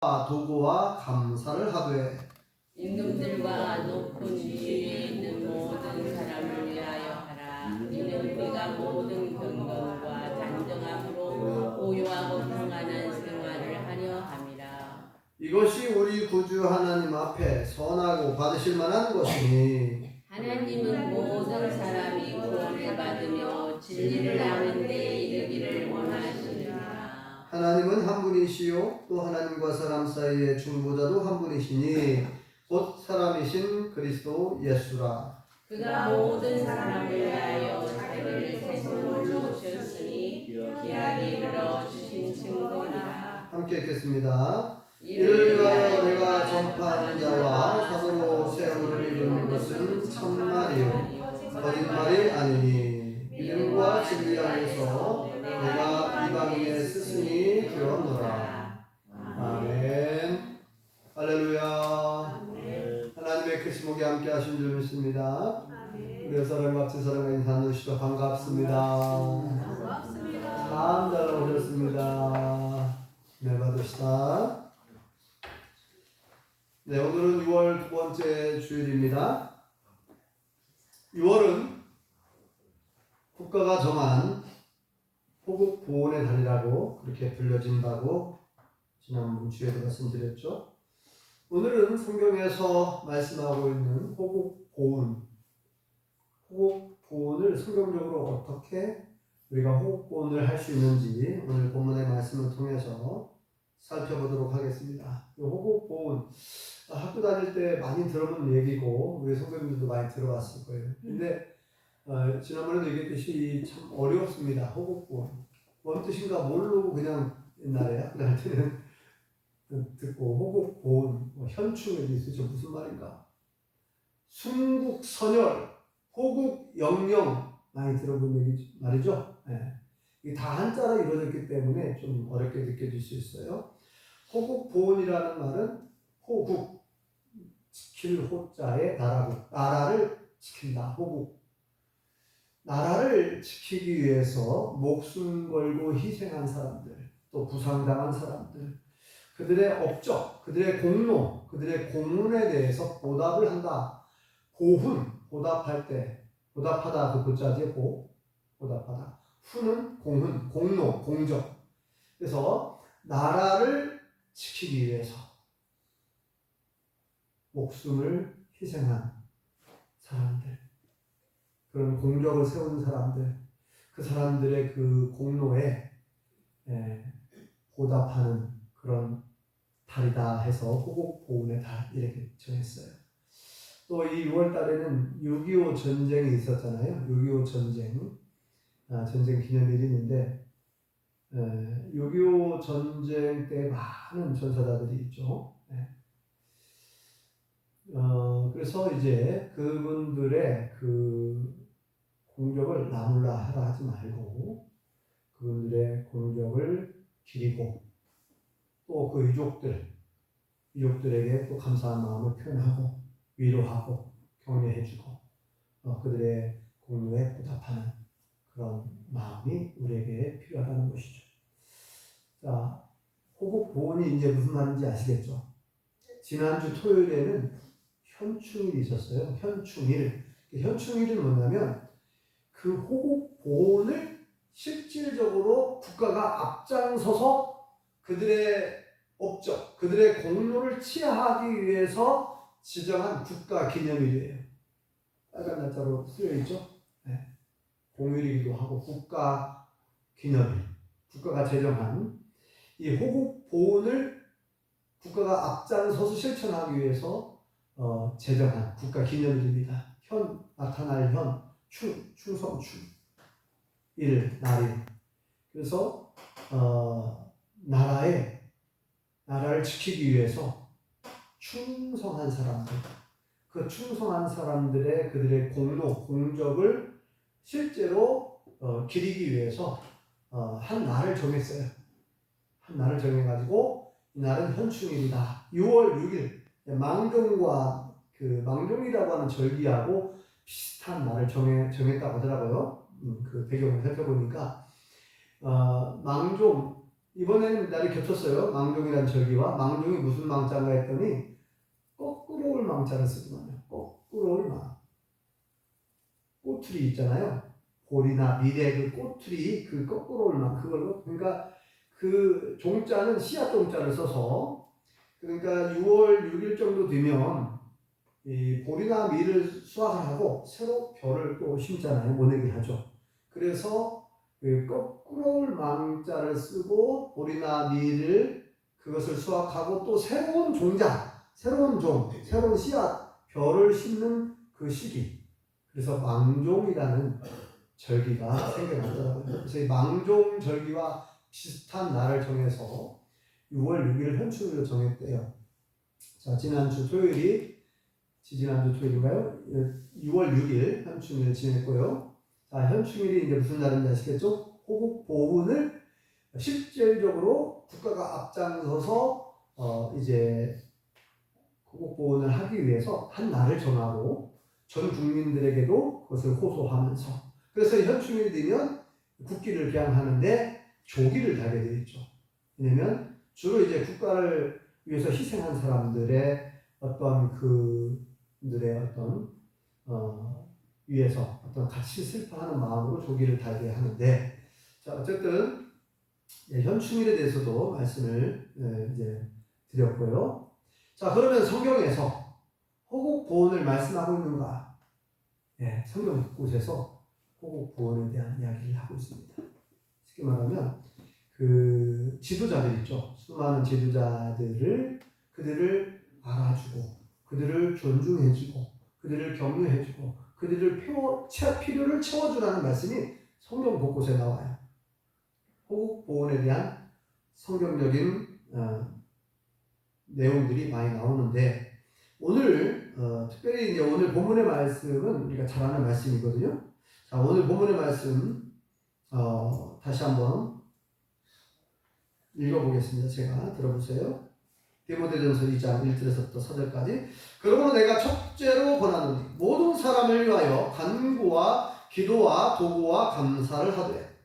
도구와 감사를 하되 임금들과 높은 지위에 있는 모든 사람을 위하여 하라. 이는 우리가 모든 경건과 단정함으로 고요하고 평안한 생활을 하려 함이라. 이것이 우리 구주 하나님 앞에 선하고 받으실 만한 것이니 하나님은 모든 사람이 구원을 받으며 진리를 아는 데에 이르기를 원하시느니라. 하나님은 한 분이시요 또 하나님과 사람 사이의 중보자도 한 분이시니 곧 사람이신 그리스도 예수라. 그가 모든 사람을 위하여 자기를 세상으로 주셨으니 귀하게 이르러 주신 증거라. 함께 읽겠습니다. 이를 위하여 내가 전파하는 자와 사도로 세움을 입은 것은 참말이요 거짓말이 아니니 믿음과 진리 안에서 내가 이방인의 스승이 되었노라. 아멘. 할렐루야. 하나님의 크신 목에 함께 하신 줄 믿습니다. 우리 사랑과 같은 사랑과 인사 나누시죠. 반갑습니다. 참 잘 오셨습니다. 네, 받으시다. 네, 오늘은 6월 두 번째 주일입니다. 6월은 국가가 정한 호국 보훈의 달이라고 그렇게 불려진다고 지난번 주에도 말씀드렸죠. 오늘은 성경에서 말씀하고 있는 호국 보훈, 호국 보훈을 성경적으로 어떻게 우리가 호국 보훈을 할 수 있는지 오늘 본문의 말씀을 통해서 살펴보도록 하겠습니다. 호국 보훈, 학교 다닐 때 많이 들어본 얘기고 우리 선생님들도 많이 들어봤을 거예요. 근데 지난번에도 얘기했듯이 참 어렵습니다. 호국 보훈. 뭔 뜻인가 모르고 그냥 옛날에 학교 다닐 때는 듣고 호국 보훈, 현충이 있으죠. 무슨 말인가? 순국선열, 호국 영령 많이 들어본 얘기 말이죠. 네. 이게 다 한자로 이루어졌기 때문에 좀 어렵게 느껴질 수 있어요. 호국 보훈이라는 말은 호국, 지킬 호자의 나라국, 나라를 지킨다. 호국. 나라를 지키기 위해서 목숨 걸고 희생한 사람들, 또 부상당한 사람들, 그들의 업적, 그들의 공로, 그들의 공훈에 대해서 보답을 한다. 보훈, 보답할 때, 보답하다 그 보자지 보답하다. 훈은 공훈, 공로, 공적. 그래서 나라를 지키기 위해서 목숨을 희생한 사람들, 그런 공적을 세운 사람들, 그 사람들의 그 공로에 보답하는 그런 달이다 해서 호국 보훈의 달 이렇게 정했어요. 또 이 6월 달에는 6.25 전쟁이 있었잖아요. 6.25 전쟁 기념일이 있는데 6.25 전쟁 때 많은 전사자들이 있죠. 그래서 이제 그분들의 그 공적을 나눌라 하라 하지 말고 그분들의 공적을 기리고 또 그 유족들에게 또 감사한 마음을 표현하고 위로하고 격려해주고 그들의 공로에 보답하는 그런 마음이 우리에게 필요하다는 것이죠. 자, 호국 보훈이 이제 무슨 말인지 아시겠죠? 지난주 토요일에는 현충일이 있었어요. 현충일. 현충일은 뭐냐면 그 호국 보훈을 실질적으로 국가가 앞장서서 그들의 업적, 그들의 공로를 치하하기 위해서 지정한 국가 기념일이에요. 빨간 날짜로 쓰여있죠. 공휴일이기도 하고 국가 기념일, 국가가 제정한 이 호국 보훈을 국가가 앞장서서 실천하기 위해서 제정한 국가 기념일입니다. 나타날 충성충, 날일. 그래서 나라를 지키기 위해서 충성한 사람들, 그 충성한 사람들의 그들의 공로, 공적을 실제로 기리기 위해서 한 날을 정했어요. 한 날을 정해가지고 이 날은 현충일이다. 6월 6일 망종과 그 망종이라고 하는 절기하고 비슷한 날을 정했다고 하더라고요. 그 배경을 살펴보니까 망종 이번에는 날이 겹쳤어요. 망종이라는 절기와 망종이 무슨 망자인가 했더니 거꾸로 올 망자를 쓰더만요. 거꾸로 올 망. 꼬투리 있잖아요. 볼이나 밀의 그 꼬투리 그 거꾸로 올 망. 그걸로 그러니까 그 종자는 씨앗 종자를 써서 그러니까 6월 6일 정도 되면 이 볼이나 밀을 수확을 하고 새로 벼를 또 심잖아요. 모내기를 하죠. 그래서 그 거꾸로 올 망자를 쓰고 볼이나 밀을 그것을 수확하고 또 새로운 종자, 새로운 종, 새로운 씨앗, 벼를 심는 그 시기. 그래서 망종이라는 절기가 생겨나더라고요. 그래서 이 망종 절기와 비슷한 날을 정해서 6월 6일을 현충일로 정했대요. 자, 지난주 토요일인가요? 6월 6일 현충일을 지냈고요. 자, 현충일이 이제 무슨 날인지 아시겠죠? 호국 보훈을 실질적으로 국가가 앞장서서 이제 호국 보훈을 하기 위해서 한 날을 정하고 전 국민들에게도 그것을 호소하면서 그래서 현충일이 되면 국기를 개항하는데 조기를 달게 되어 있죠. 왜냐면 주로 이제 국가를 위해서 희생한 사람들의 어떤 그들의 어떤 위해서 어떤 같이 슬퍼하는 마음으로 조기를 달게 하는데 자 어쨌든 현충일에 대해서도 말씀을 이제 드렸고요. 자 그러면 성경에서 호국 보훈을 말씀하고 있는가? 네, 성경 곳곳에서 호국 보훈에 대한 이야기를 하고 있습니다. 쉽게 말하면 그 지도자들 있죠. 수많은 지도자들을 그들을 알아주고 그들을 존중해주고 그들을 격려해주고 그들을 필요를 채워주라는 말씀이 성경 곳곳에 나와요. 호국 보훈에 대한 성경적인 내용들이 많이 나오는데 오늘 특별히 이제 오늘 본문의 말씀은 우리가 잘 아는 말씀이거든요. 자 오늘 본문의 말씀 다시 한번 읽어보겠습니다. 제가 들어보세요. 디모데전서 2장 1절에서부터 4절까지 그러므로 내가 첫째로 권하노니 모든 사람을 위하여 간구와 기도와 도구와 감사를 하되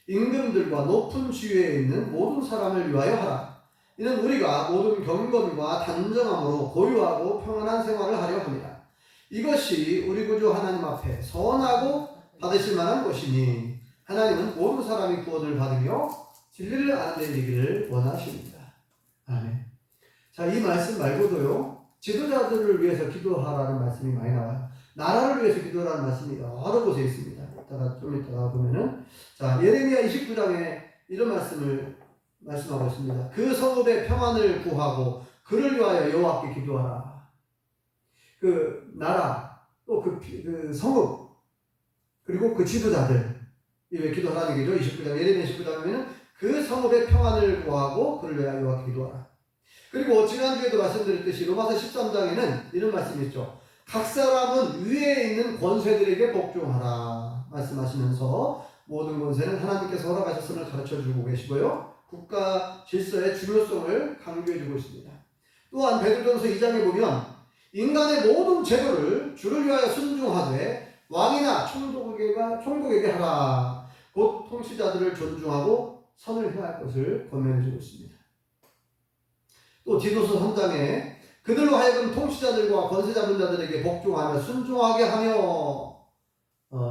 임금들과 높은 지위에 있는 모든 사람을 위하여 하라. 이는 우리가 모든 경건과 단정함으로 고유하고 평안한 생활을 하려 합니다. 이것이 우리 구주 하나님 앞에 선하고 받으실 만한 것이니 하나님은 모든 사람이 구원을 받으며 진리를 아는 데 이르기를 원하십니다. 아멘. 자, 이 말씀 말고도요, 지도자들을 위해서 기도하라는 말씀이 많이 나와요. 나라를 위해서 기도하라는 말씀이 여러 곳에 있습니다. 좀 이따가 보면은, 자, 예레미야 29장에 이런 말씀하고 있습니다. 그 성읍의 평안을 구하고 그를 위하여 여호와께 기도하라. 그 나라, 또 그 성읍, 그리고 그 지도자들, 왜 기도하라는 얘기죠? 29장, 예레미야 29장에 보면은 그 성읍의 평안을 구하고 그를 위하여 여호와께 기도하라. 그리고 지난주에도 말씀드렸듯이 로마서 13장에는 이런 말씀이 있죠. 각 사람은 위에 있는 권세들에게 복종하라 말씀하시면서 모든 권세는 하나님께서 허락하셨음을 가르쳐주고 계시고요. 국가 질서의 중요성을 강조해주고 있습니다. 또한 베드로전서 2장에 보면 인간의 모든 제도를 주를 위하여 순종하되 왕이나 총독에게 하라. 곧 통치자들을 존중하고 선을 행할 것을 권면해주고 있습니다. 또 디도서 3장에 그들로 하여금 통치자들과 권세 잡은 자들에게 복종하며 순종하게 하며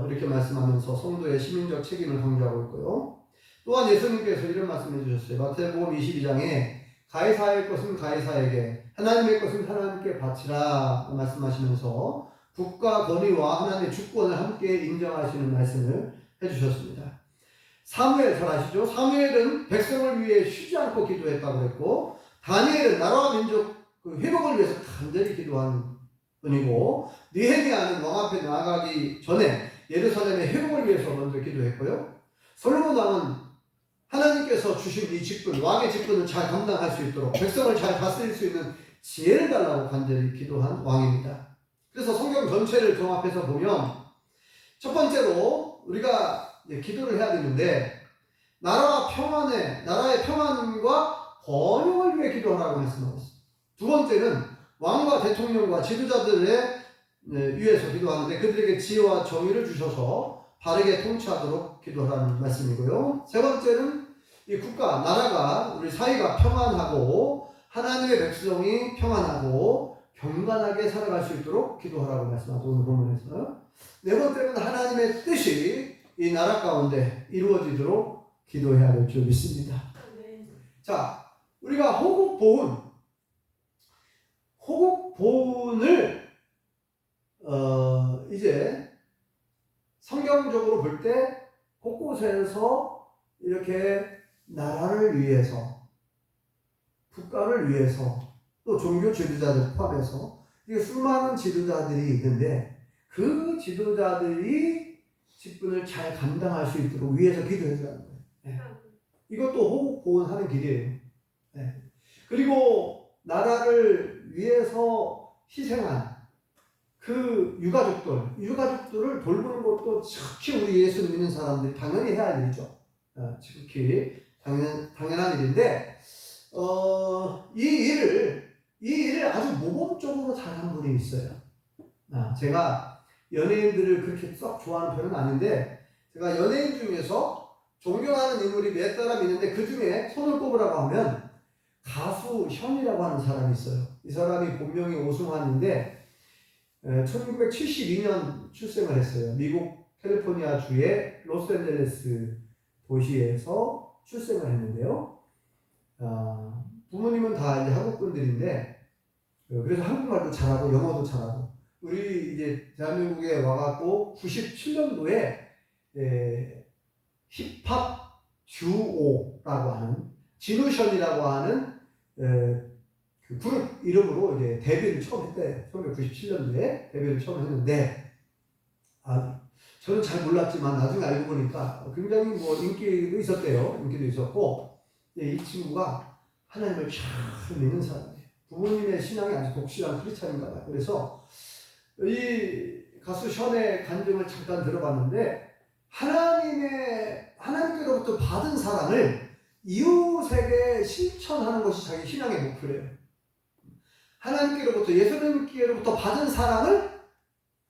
이렇게 말씀하면서 성도의 시민적 책임을 강조하고 있고요. 또한 예수님께서 이런 말씀을 해주셨어요. 마태복음 22장에 가이사의 것은 가이사에게 하나님의 것은 하나님께 바치라 말씀하시면서 국가 권위와 하나님의 주권을 함께 인정하시는 말씀을 해주셨습니다. 사무엘 잘 아시죠? 사무엘은 백성을 위해 쉬지 않고 기도했다고 했고 다니엘은 나라와 민족 회복을 위해서 간절히 기도하는 분이고 느헤미야는 왕 앞에 나아가기 전에 예루살렘의 회복을 위해서 먼저 기도했고요. 솔로몬 왕은 하나님께서 주신 이 직분, 왕의 직분을 잘 감당할 수 있도록 백성을 잘 다스릴 수 있는 지혜를 달라고 간절히 기도한 왕입니다. 그래서 성경 전체를 종합해서 보면 첫 번째로 우리가 기도를 해야 되는데 나라의 평안과 번영을 위해 기도하라고 말씀하고 있습니다. 두 번째는 왕과 대통령과 지도자들의 위해서 기도하는데 그들에게 지혜와 정의를 주셔서 바르게 통치하도록 기도하라는 말씀이고요. 세 번째는 이 국가, 나라가, 우리 사회가 평안하고 하나님의 백성이 평안하고 경건하게 살아갈 수 있도록 기도하라고 말씀하죠. 오늘 본문에서. 네 번째는 하나님의 뜻이 이 나라 가운데 이루어지도록 기도해야 될 줄 믿습니다. 자, 우리가 호국보훈을 이제 성경적으로 볼 때 곳곳에서 이렇게 나라를 위해서, 국가를 위해서, 또 종교 지도자들 포함해서 이게 수많은 지도자들이 있는데 그 지도자들이 직분을 잘 감당할 수 있도록 위해서 기도해주라는 거예요. 네. 이것도 호국보훈하는 길이에요. 네. 그리고 나라를 위해서 희생한 그 유가족들을 돌보는 것도 특히 우리 예수 믿는 사람들이 당연히 해야 할 일이죠. 특히 당연한 일인데 이 일을 아주 모범적으로 잘하는 분이 있어요. 제가 연예인들을 그렇게 썩 좋아하는 편은 아닌데 제가 연예인 중에서 존경하는 인물이 몇 사람 있는데 그 중에 손을 꼽으라고 하면 가수 현이라고 하는 사람이 있어요. 이 사람이 본명이 오승환인데 1972년 출생을 했어요. 미국 캘리포니아 주의 로스앤젤레스 도시에서 출생을 했는데요. 부모님은 다 이제 한국 분들인데 그래서 한국말도 잘하고 영어도 잘하고 우리 이제 대한민국에 와갖고 97년도에 힙합 듀오라고 하는 진우션이라고 하는 그 그룹 이름으로 이제 데뷔를 처음 했대요. 1997년도에 데뷔를 처음 했는데 저는 잘 몰랐지만 나중에 알고 보니까 굉장히 뭐 인기도 있었대요. 인기도 있었고 이 친구가 하나님을 잘 믿는 사람이에요. 부모님의 신앙이 아주 독실한 크리스찬인가 봐요. 그래서 이 가수 션의 간증을 잠깐 들어봤는데 하나님께로부터 받은 사랑을 이웃에게 실천하는 것이 자기 신앙의 목표래요. 하나님께로부터 예수님께로부터 받은 사랑을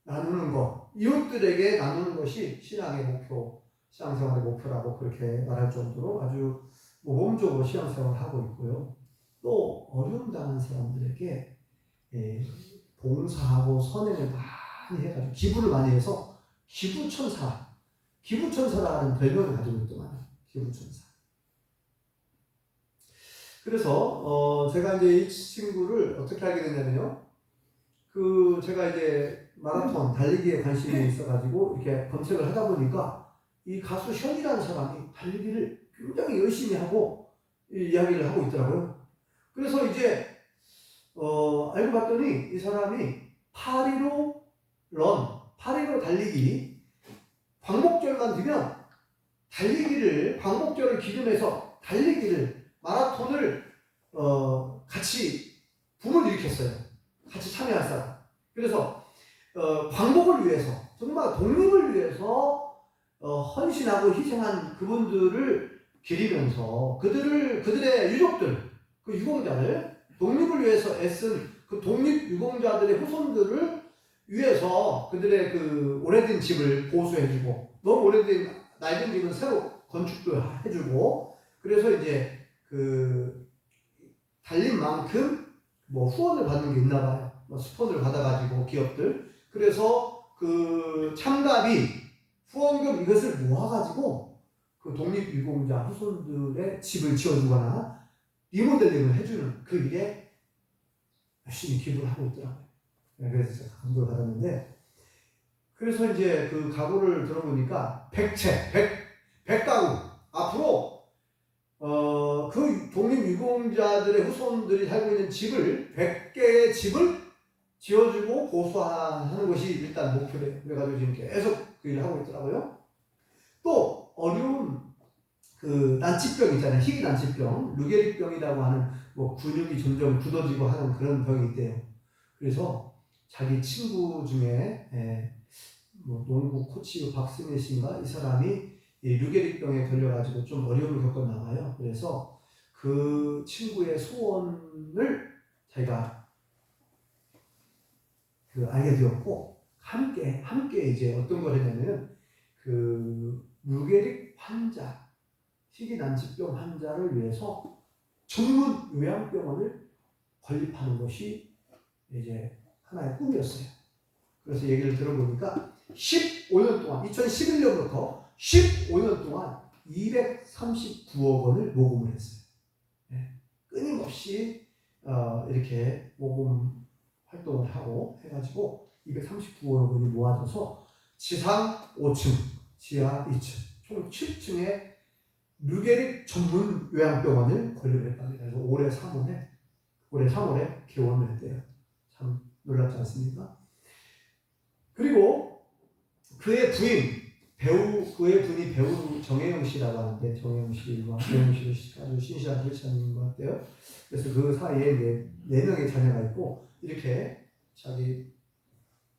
나누는 것, 이웃들에게 나누는 것이 신앙의 목표, 신앙생활의 목표라고 그렇게 말할 정도로 아주 모범적으로 신앙생활을 하고 있고요. 또 어려움 당한 사람들에게 봉사하고 선행을 많이 해가지고 기부를 많이 해서 기부천사라는 별명을 가지고 있더만요. 기부천사. 그래서 제가 이제 이 친구를 어떻게 알게 됐냐면요. 제가 이제 마라톤 달리기에 관심이 있어가지고 이렇게 검색을 하다 보니까 이 가수 션이라는 사람이 달리기를 굉장히 열심히 하고 이야기를 하고 있더라고요. 그래서 이제 알고 봤더니 이 사람이 8.15 달리기 광복절만 되면 광복절을 기념해서 마라톤을 같이 붐을 일으켰어요. 같이 참여할 사람. 그래서 광복을 위해서 정말 독립을 위해서 헌신하고 희생한 그분들을 기리면서 그들의 유족들, 그 유공자들, 독립을 위해서 애쓴 그 독립 유공자들의 후손들을 위해서 그들의 그 오래된 집을 보수해주고 너무 오래된 낡은 집은 새로 건축도 해주고 그래서 이제 그 달린 만큼 뭐 후원을 받는 게 있나 봐요. 뭐 스폰을 받아가지고 기업들. 그래서 그 참가비, 후원금 이것을 모아가지고 그 독립유공자 후손들의 집을 지어주거나 리모델링을 해주는 그 일에 열심히 기부를 하고 있더라고요. 그래서 제가 감동을 받았는데 그래서 이제 그 각오를 들어보니까 100가구 앞으로 그 독립유공자들의 후손들이 살고 있는 100개의 집을 지어주고 보수하는 것이 일단 목표래요. 그래가지고 지금 계속 그 일을 하고 있더라고요. 또 어려운 그 난치병 있잖아요. 희귀 난치병, 루게릭병이라고 하는 뭐 근육이 점점 굳어지고 하는 그런 병이 있대요. 그래서 자기 친구 중에 뭐 농구 코치 박승혜씨인가 이 사람이 이 루게릭병에 걸려가지고 좀 어려움을 겪었나 봐요. 그래서 그 친구의 소원을 자기가 알게 되었고 함께 이제 어떤 걸 했냐면은 그 루게릭 환자 희귀난치병 환자를 위해서 전문 요양병원을 건립하는 것이 이제 하나의 꿈이었어요. 그래서 얘기를 들어보니까 15년 동안 2011년부터 15년 동안 239억 원을 모금을 했어요. 끊임없이 이렇게 모금 활동을 하고 해가지고 239억 원이 모아져서 지상 5층, 지하 2층, 총 7층의 류게릭 전문 요양병원을 건립했답니다. 그래서 올해 3월에 개원을 했대요. 참 놀랍지 않습니까? 그리고 그의 부인이 배우 정혜영 씨라고 하는데, 정혜영 씨와 정혜영 씨 아주 신실한 크리스찬인 것 같아요. 그래서 그 사이에 네 명의 자녀가 있고, 이렇게 자기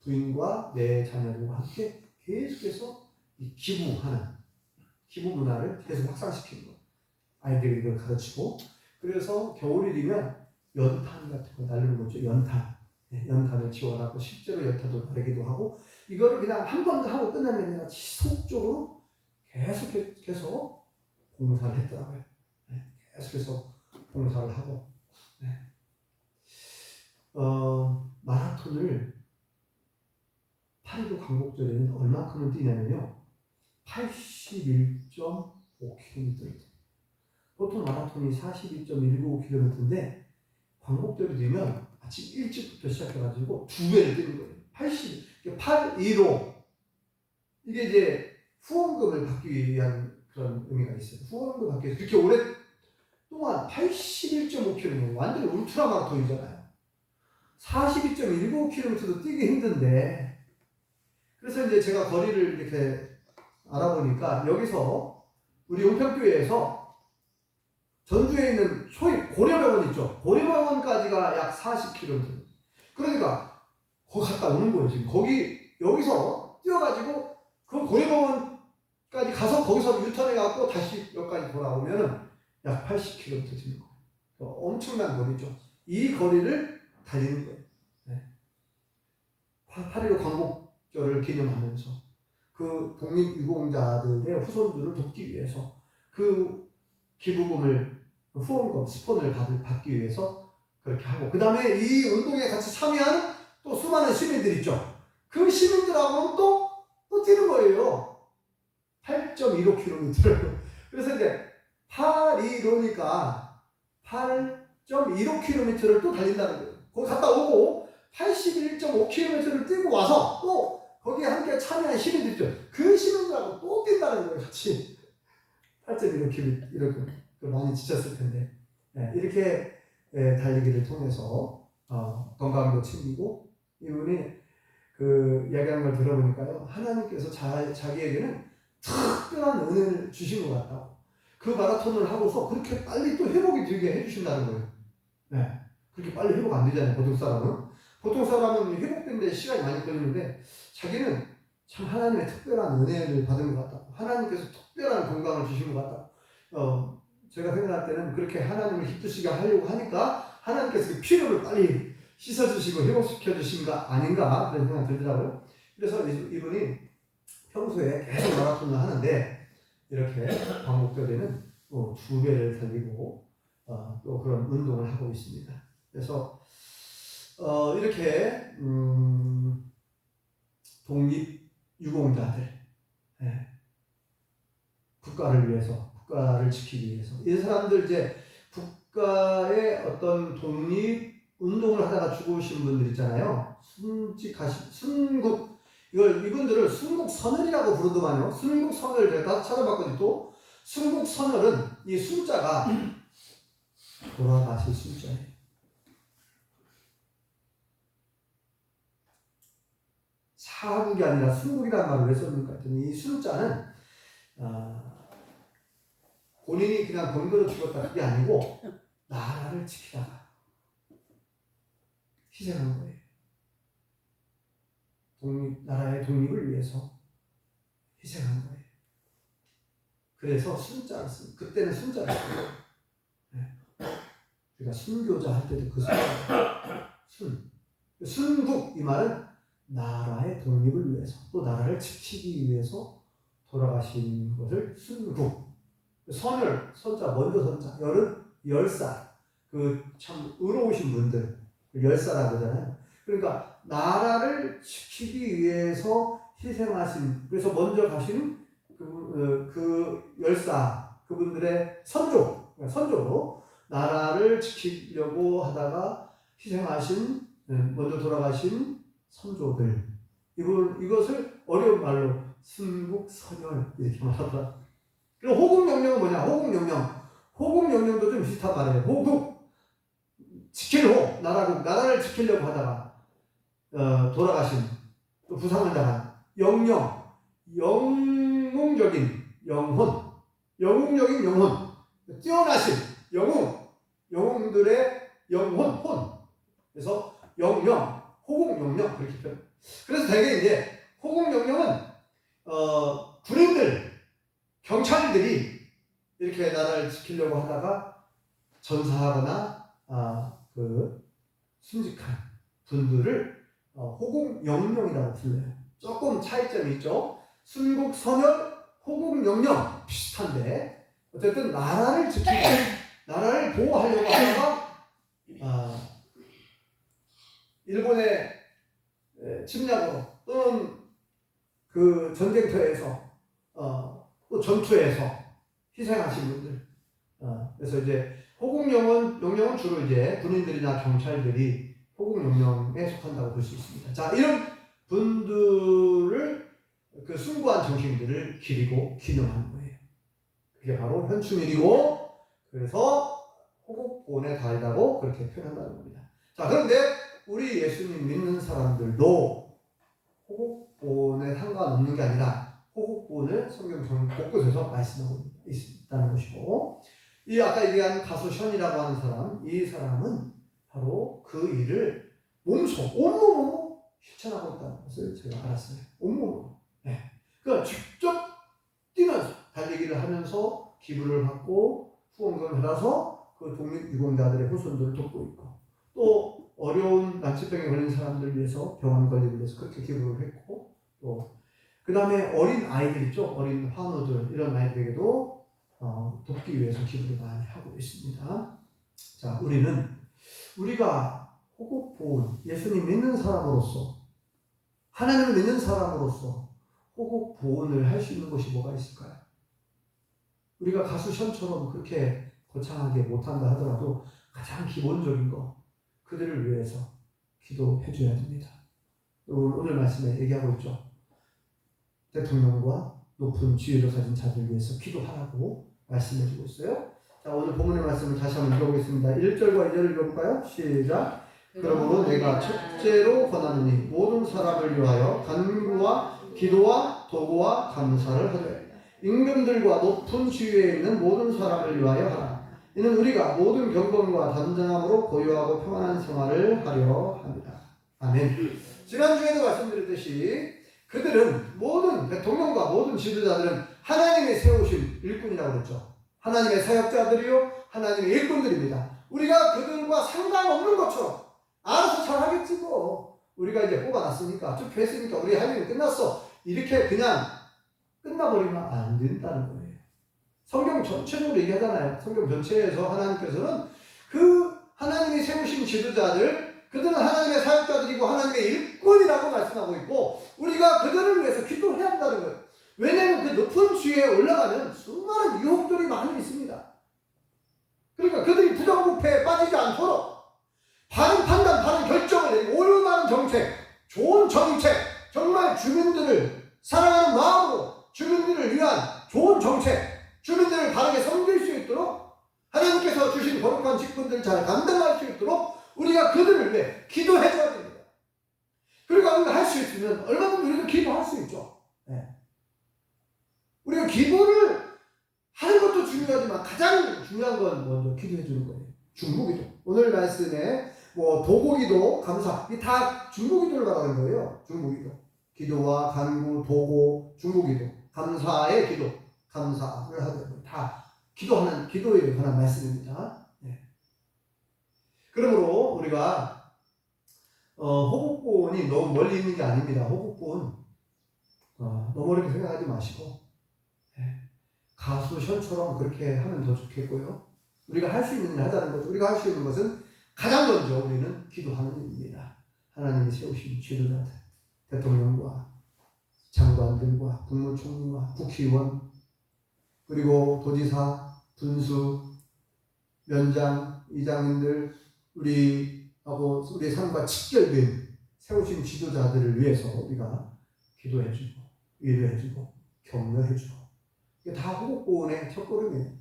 부인과 네 자녀들과 함께 계속해서 이 기부 문화를 계속 확산시키는 거예요. 아이들이 이걸 가르치고, 그래서 겨울이 되면 연탄 같은 거 날리는 거죠. 연탄을 지원하고 실제로 연탄도 나르기도 하고, 이거를 그냥 한 번 하고 끝나는 게 아니라 지속적으로 계속해서 봉사를 했더라고요. 계속해서 봉사를 하고, 마라톤을 8.15 광복절에는 얼마큼을 뛰냐면요, 81.5km를. 보통 마라톤이 42.195km인데 광복절이 되면 아침 일찍부터 시작해가지고 2배를 뛰는 거예요. 815. 이게 이제 후원금을 받기 위한 그런 의미가 있어요. 후원금을 받기 위해서 그렇게 오랫동안 81.5km, 완전히 울트라 마라톤이잖아요. 42.195km도 뛰기 힘든데, 그래서 이제 제가 거리를 이렇게 알아보니까 여기서 우리 용평교회에서 전주에 있는 소위 고려병원 있죠. 고려병원까지가 약 40km. 그러니까 거기 갔다 오는 거예요. 지금 여기서 뛰어가지고 그 고려병원까지 가서 거기서 유턴해갖고 다시 여기까지 돌아오면은 약 80km 되는 거예요. 엄청난 거리죠. 이 거리를 달리는 거예요. 8.15 광복절을 기념하면서 그 독립유공자들의 후손들을 돕기 위해서 그 기부금을, 후원금, 스폰을 받기 위해서 그렇게 하고, 그 다음에 이 운동에 같이 참여하는 또 수많은 시민들 있죠. 그 시민들하고는 또 뛰는 거예요. 8.15km를. 그래서 이제 8.15니까 8.15km를 또 달린다는 거예요. 거기 갔다 오고 81.5km를 뛰고 와서 또 거기에 함께 참여한 시민들 있죠. 그 시민들하고 또 뛴다는 거예요. 같이 8.15km 이렇게 많이 지쳤을 텐데, 이렇게 달리기를 통해서 건강도 챙기고, 이분이 그 이야기하는 걸 들어보니까요, 하나님께서 자기에게는 특별한 은혜를 주신 것 같다고. 그 마라톤을 하고서 그렇게 빨리 또 회복이 되게 해주신다는 거예요. 그렇게 빨리 회복 안 되잖아요. 보통 사람은 회복되는데 시간이 많이 걸리는데, 자기는 참 하나님의 특별한 은혜를 받은 것 같다고. 하나님께서 특별한 건강을 주신 것 같다고. 제가 생각할 때는 그렇게 하나님을 기쁘시게 하려고 하니까 하나님께서 그 피로를 빨리 씻어주시고 회복시켜주신 거 아닌가, 그런 생각이 들더라고요. 그래서 이분이 평소에 계속 마라톤을 하는데, 이렇게 광복절에는 2배를 달리고 또 그런 운동을 하고 있습니다. 그래서 이렇게 독립유공자들, 국가를 위해서, 국가를 지키기 위해서, 이 사람들 이제 국가의 어떤 독립 운동을 하다가 죽으신 분들 있잖아요. 순국, 이분들을 순국선열이라고 부르더만요. 순국선열, 제가 다 찾아봤거든요. 또 순국선열은 이 숫자가 돌아가실 숫자예요. 사국이 아니라 순국이라는 말을 왜 썼는가 했더니, 이 숫자는 본인이 그냥 병들어 죽었다, 그게 아니고 나라를 지키다가 희생한 거예요. 나라의 독립을 위해서 희생한 거예요. 그래서 순자를 씁니다. 그때는 순자를 써요. 우리가 순교자 할 때도 그 숫자. 순국, 이 말은 나라의 독립을 위해서, 또 나라를 지키기 위해서 돌아가신 것을 순국, 선열, 선자, 먼저 선자, 열은 열사. 그 참 의로우신 분들, 열사라고 하잖아요. 그러니까 나라를 지키기 위해서 희생하신, 그래서 먼저 가신 그 열사, 그분들의 선조로 나라를 지키려고 하다가 희생하신, 먼저 돌아가신 선조들. 이것을 어려운 말로 순국선열 이렇게 말하더라. 그리고 호국명령은 뭐냐? 호국명령도 좀 비슷한 말이에요. 호국, 지킬 호, 나라를 지키려고 하다가 돌아가신, 또 부상을 당한 영영, 영웅적인 영혼, 뛰어나신 영웅들의 영혼, 그래서 영영, 호국영영 그렇게 표현. 그래서 대개 이제 호국영영은 군인들, 경찰들이 이렇게 나라를 지키려고 하다가 전사하거나 순직한 분들을 호국영령이라고 불러요. 조금 차이점이 있죠. 순국선열, 호국영령 비슷한데 어쨌든 나라를 지키고 나라를 보호하려고 하다가 일본의 침략으로 또는 그 전쟁터에서 또 전투에서 희생하신 분들. 그래서 이제 호국영령은 주로 이제 군인들이나 경찰들이 호국영령에 속한다고 볼 수 있습니다. 자, 이런 분들을 그 숭고한 정신들을 기리고 기념하는 거예요. 그게 바로 현충일이고, 그래서 호국보훈에 달다고 그렇게 표현한다는 겁니다. 자, 그런데 우리 예수님 믿는 사람들도 호국보훈에 상관없는 게 아니라 호국보훈을 성경 곳곳에서 말씀하고 있다는 것이고, 이 아까 얘기한 가수 션이라고 하는 사람, 이 사람은 바로 그 일을 온몸으로 실천하고 있다는 것을 제가 알았어요. 온몸으로. 네. 그러니까 직접 뛰면서 달리기를 하면서 기부를 받고 후원금을 받아서 그 독립유공자들의 후손들을 돕고 있고, 또 어려운 난치병에 걸린 사람들 위해서 병원 관리를 위해서 그렇게 기부를 했고, 또 그 다음에 어린 아이들 있죠. 어린 환우들, 이런 아이들에게도 돕기 위해서 기부를 많이 하고 있습니다. 자, 우리가 호국보훈, 예수님 믿는 사람으로서, 하나님을 믿는 사람으로서 호국보훈을 할 수 있는 것이 뭐가 있을까요? 우리가 가수 션처럼 그렇게 거창하게 못한다 하더라도 가장 기본적인 거, 그들을 위해서 기도해 줘야 됩니다. 오늘 말씀에 얘기하고 있죠. 대통령과 높은 지위를 가진 자들 위해서 기도하라고 말씀해 주고 있어요. 자, 오늘 본문의 말씀을 다시 한번 읽어보겠습니다. 1절과 2절을 읽어볼까요? 시작. 그러므로 내가 첫째로 권하노니 모든 사람을 위하여 간구와 기도와 도구와 감사를 하되 임금들과 높은 지위에 있는 모든 사람을 위하여 하라. 이는 우리가 모든 경건과 단정함으로 고요하고 평안한 생활을 하려 합니다. 아멘. 지난주에도 말씀드렸듯이 그들은 모든 대통령과 모든 지도자들은 하나님이 세우신 일꾼이라고 그랬죠. 하나님의 사역자들이요, 하나님의 일꾼들입니다. 우리가 그들과 상관없는 것처럼 알아서 잘 하겠지 뭐. 우리가 이제 뽑아놨으니까, 투표했으니까 우리 할 일이 끝났어. 이렇게 그냥 끝나버리면 안 된다는 거예요. 성경 전체적으로 얘기하잖아요. 성경 전체에서 하나님께서는 그 하나님이 세우신 지도자들, 그들은 하나님의 사역자들이고 하나님의 일꾼이라고 말씀하고 있고, 우리가 그들을 위해서 기도해야 한다는 거예요. 왜냐하면 그 높은 지위에 올라가면 수많은 유혹들이 많이 있습니다. 그러니까 그들이 부정부패에 빠지지 않도록 바른 판단, 바른 결정을 내리고 올바른 정책, 좋은 정책, 정말 주민들을 사랑하는 마음으로 주민들을 위한 좋은 정책, 주민들을 바르게 섬길 수 있도록 하나님께서 주신 거룩한 직분들을 잘 감당할 수 있도록 우리가 그들을 위해 기도해줘야 됩니다. 그리고 우리가 할 수 있으면 얼마든지 우리도 기도할 수 있죠. 네. 우리가 기도를 하는 것도 중요하지만 가장 중요한 건 먼저 기도해 주는 거예요. 중보기도. 오늘 말씀에 도고기도, 감사, 이 다 중보기도를 말하는 거예요. 중보기도. 기도와 간구, 도고, 중보기도, 감사의 기도, 감사를 하는 거예요. 다 기도하는, 기도에 관한 말씀입니다. 네. 그러므로 우리가 호국보훈이 너무 멀리 있는 게 아닙니다. 호국보훈 너무 어렵게 생각하지 마시고, 네. 가수 션처럼 그렇게 하면 더 좋겠고요. 우리가 할 수 있는 일 하자는 거죠. 우리가 할 수 있는 것은 가장 먼저 우리는 기도하는 일입니다. 하나님이 세우신 지도자들, 대통령과 장관들과 국무총리와 국회의원, 그리고 도지사, 군수, 면장, 이장님들, 우리하고 우리 삶과 직결된 세우신 지도자들을 위해서 우리가 기도해주고 위로해주고 격려해주고, 이게 다 호국보훈의 첫걸음이에요.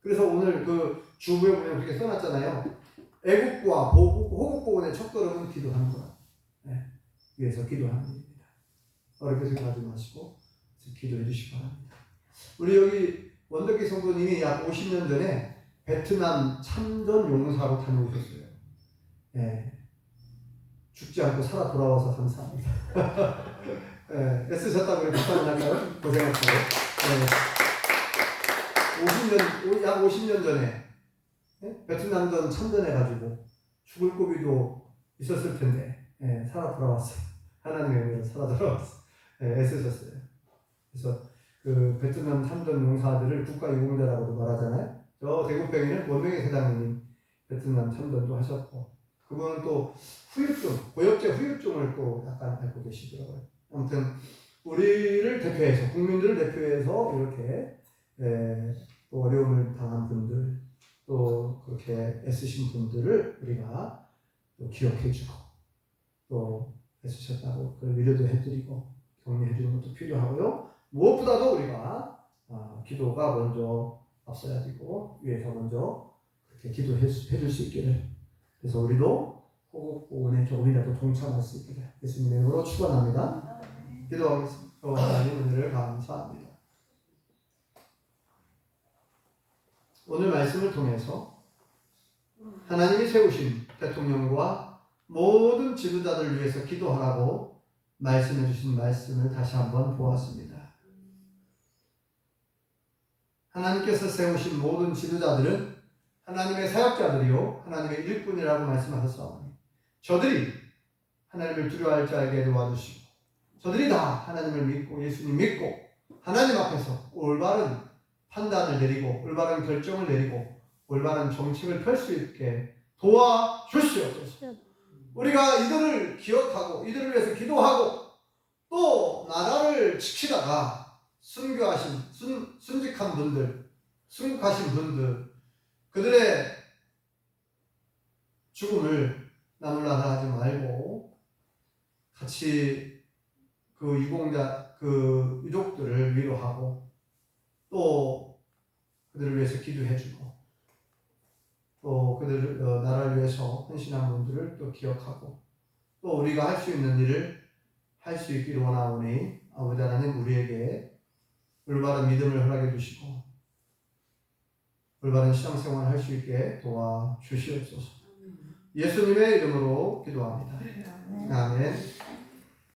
그래서 오늘 그 주부에 보면 그렇게 써놨잖아요. 애국과 호국보훈의 첫걸음은 기도하는 거야. 네. 위해서 기도하는 일입니다. 어렵게 생각하지 마시고 기도해 주시기 바랍니다. 우리 여기 원덕기 성도님이 약 50년 전에 베트남 참전 용사로 다녀오셨어요. 네. 죽지 않고 살아 돌아와서 감사합니다. 네. 애쓰셨다고 우리 박수 한번 할까요? 고생했어요. 네. 약 50년 전에 베트남전 참전해가지고 죽을 고비도 있었을 텐데 살아 돌아왔어요. 하나님의 은혜로 살아 돌아왔어요. 애쓰셨어요. 그래서 그 베트남 참전 용사들을 국가유공자라고도 말하잖아요. 저 대구병에는 원명희 사장님이 베트남 참전도 하셨고, 그분은 또 후유증, 고엽제 후유증을 또 약간 앓고 계시더라고요. 아무튼 우리를 대표해서, 국민들을 대표해서 이렇게 또 어려움을 당한 분들, 또 그렇게 애쓰신 분들을 우리가 또 기억해주고 또 애쓰셨다고 그걸 위로도 해드리고 격려해주는 것도 필요하고요. 무엇보다도 우리가 기도가 먼저 앞서야 되고 위에서 먼저 그렇게 기도해줄 수 있기를, 그래서 우리도 호국보훈에 조금이라도 동참할 수 있기를 예수님의 이름으로 축원합니다. 기도하겠습니다. 하나님 은혜를 감사합니다. 오늘 말씀을 통해서 하나님이 세우신 대통령과 모든 지도자들을 위해서 기도하라고 말씀해 주신 말씀을 다시 한번 보았습니다. 하나님께서 세우신 모든 지도자들은 하나님의 사역자들이요 하나님의 일꾼이라고 말씀하셨사오니, 저들이 하나님을 두려워할 자에게 도와주시고 저들이 다 하나님을 믿고 예수님 믿고 하나님 앞에서 올바른 판단을 내리고 올바른 결정을 내리고 올바른 정책을 펼 수 있게 도와주시옵소서. 우리가 이들을 기억하고 이들을 위해서 기도하고 또 나라를 지키다가 순교하신 순직한 분들, 순국하신 분들, 그들의 죽음을 나눌라라 하지 말고 같이 그 유공자, 그 유족들을 위로하고 또 그들을 위해서 기도해주고 또 그들 나라를 위해서 헌신한 분들을 또 기억하고 또 우리가 할 수 있는 일을 할 수 있기를 원하오니 아버지 하나님 우리에게 올바른 믿음을 허락해 주시고 올바른 신앙생활을 할 수 있게 도와주시옵소서. 예수님의 이름으로 기도합니다. 아멘.